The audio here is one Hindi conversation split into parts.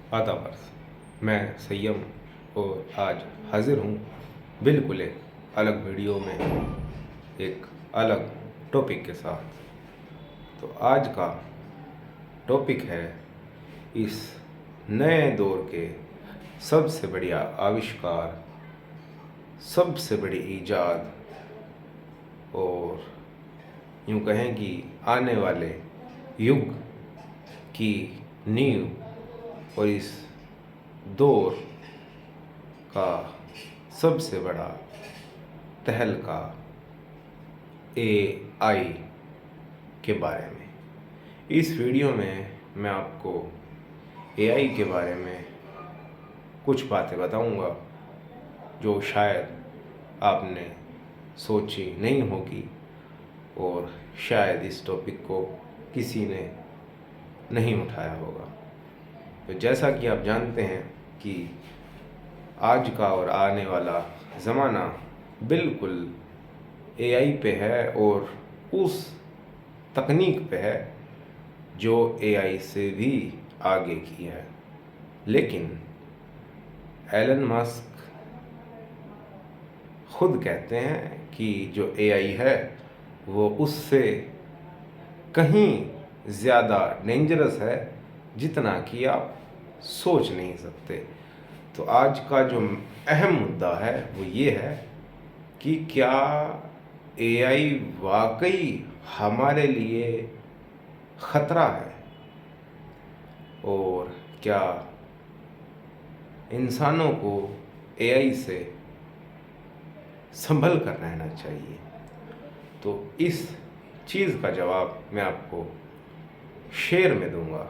आदाब। मैं संयम और आज हाजिर हूँ बिल्कुल एक अलग वीडियो में, एक अलग टॉपिक के साथ। तो आज का टॉपिक है इस नए दौर के सबसे बढ़िया आविष्कार, सबसे बड़ी ईजाद और यूँ कहें कि आने वाले युग की नींव और इस दौर का सबसे बड़ा तहलका AI के बारे में। इस वीडियो में मैं आपको AI के बारे में कुछ बातें बताऊंगा जो शायद आपने सोची नहीं होगी और शायद इस टॉपिक को किसी ने नहीं उठाया होगा। तो जैसा कि आप जानते हैं कि आज का और आने वाला ज़माना बिल्कुल AI पे है और उस तकनीक पे है जो AI से भी आगे की है। लेकिन एलन मस्क खुद कहते हैं कि जो AI है वो उससे कहीं ज़्यादा डेंजरस है जितना कि आप सोच नहीं सकते। तो आज का जो अहम मुद्दा है वो ये है कि क्या AI वाकई हमारे लिए ख़तरा है और क्या इंसानों को AI से संभल कर रहना चाहिए। तो इस चीज़ का जवाब मैं आपको शेर में दूंगा।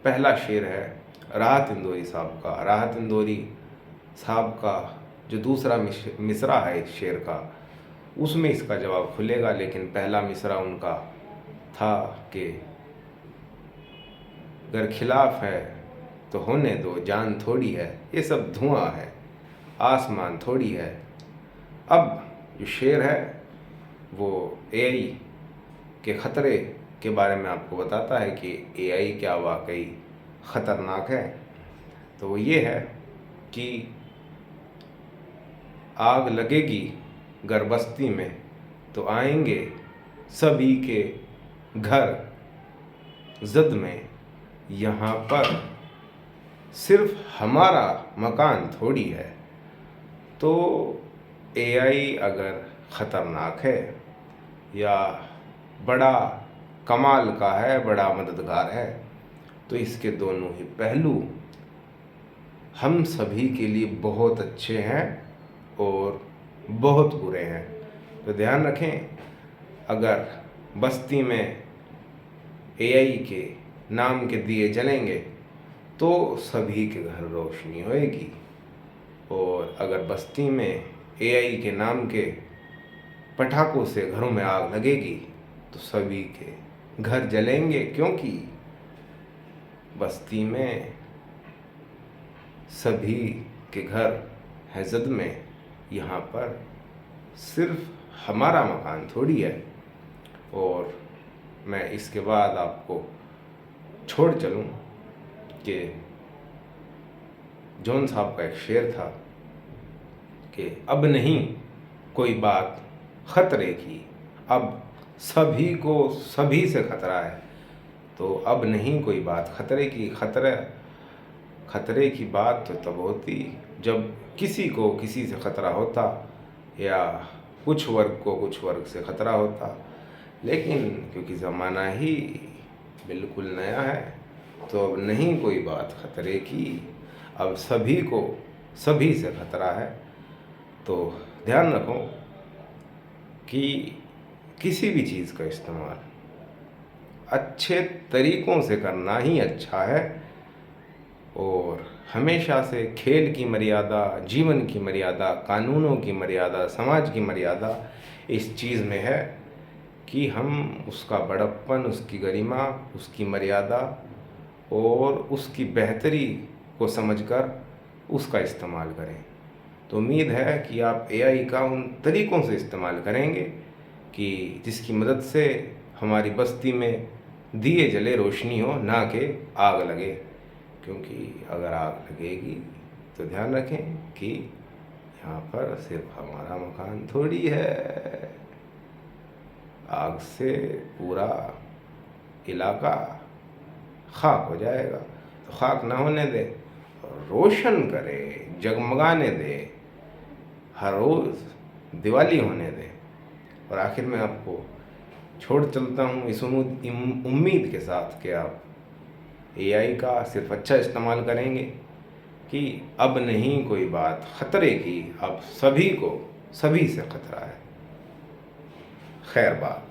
पहला शेर है राहत इंदौरी साहब का। राहत इंदौरी साहब का जो दूसरा मिसरा है इस शेर का, उसमें इसका जवाब खुलेगा। लेकिन पहला मिसरा उनका था कि अगर खिलाफ है तो होने दो, जान थोड़ी है, ये सब धुआं है, आसमान थोड़ी है। अब जो शेर है वो AI के ख़तरे के बारे में आपको बताता है कि AI क्या वाकई ख़तरनाक है। तो वो ये है कि आग लगेगी घर बस्ती में तो आएंगे सभी के घर जद में, यहाँ पर सिर्फ हमारा मकान थोड़ी है। तो AI अगर ख़तरनाक है या बड़ा कमाल का है, बड़ा मददगार है, तो इसके दोनों ही पहलू हम सभी के लिए बहुत अच्छे हैं और बहुत बुरे हैं। तो ध्यान रखें, अगर बस्ती में AI के नाम के दिए जलेंगे तो सभी के घर रोशनी होएगी, और अगर बस्ती में AI के नाम के पटाखों से घरों में आग लगेगी तो सभी के घर जलेंगे, क्योंकि बस्ती में सभी के घर है जद में, यहाँ पर सिर्फ हमारा मकान थोड़ी है। और मैं इसके बाद आपको छोड़ चलूँ कि जॉन साहब का एक शेर था कि अब नहीं कोई बात ख़तरे की, अब सभी को सभी से ख़तरा है। तो अब नहीं कोई बात ख़तरे की। ख़तरे की बात तो तब होती जब किसी को किसी से ख़तरा होता या कुछ वर्ग को कुछ वर्ग से ख़तरा होता। लेकिन क्योंकि ज़माना ही बिल्कुल नया है तो अब नहीं कोई बात ख़तरे की, अब सभी को सभी से ख़तरा है। तो ध्यान रखो कि किसी भी चीज़ का इस्तेमाल अच्छे तरीक़ों से करना ही अच्छा है, और हमेशा से खेल की मर्यादा, जीवन की मर्यादा, कानूनों की मर्यादा, समाज की मर्यादा इस चीज़ में है कि हम उसका बड़प्पन, उसकी गरिमा, उसकी मर्यादा और उसकी बेहतरी को समझकर उसका इस्तेमाल करें। तो उम्मीद है कि आप AI का उन तरीक़ों से इस्तेमाल करेंगे कि जिसकी मदद से हमारी बस्ती में दिए जले रोशनी हो, ना कि आग लगे। क्योंकि अगर आग लगेगी तो ध्यान रखें कि यहाँ पर सिर्फ हमारा मकान थोड़ी है, आग से पूरा इलाका खाक हो जाएगा। तो खाक ना होने दे, रोशन करे, जगमगाने दे, हर रोज़ दिवाली होने दे। और आखिर में आपको छोड़ चलता हूँ इस उम्मीद के साथ कि आप एआई का सिर्फ अच्छा इस्तेमाल करेंगे कि अब नहीं कोई बात खतरे की, अब सभी को सभी से खतरा है। खैर बात।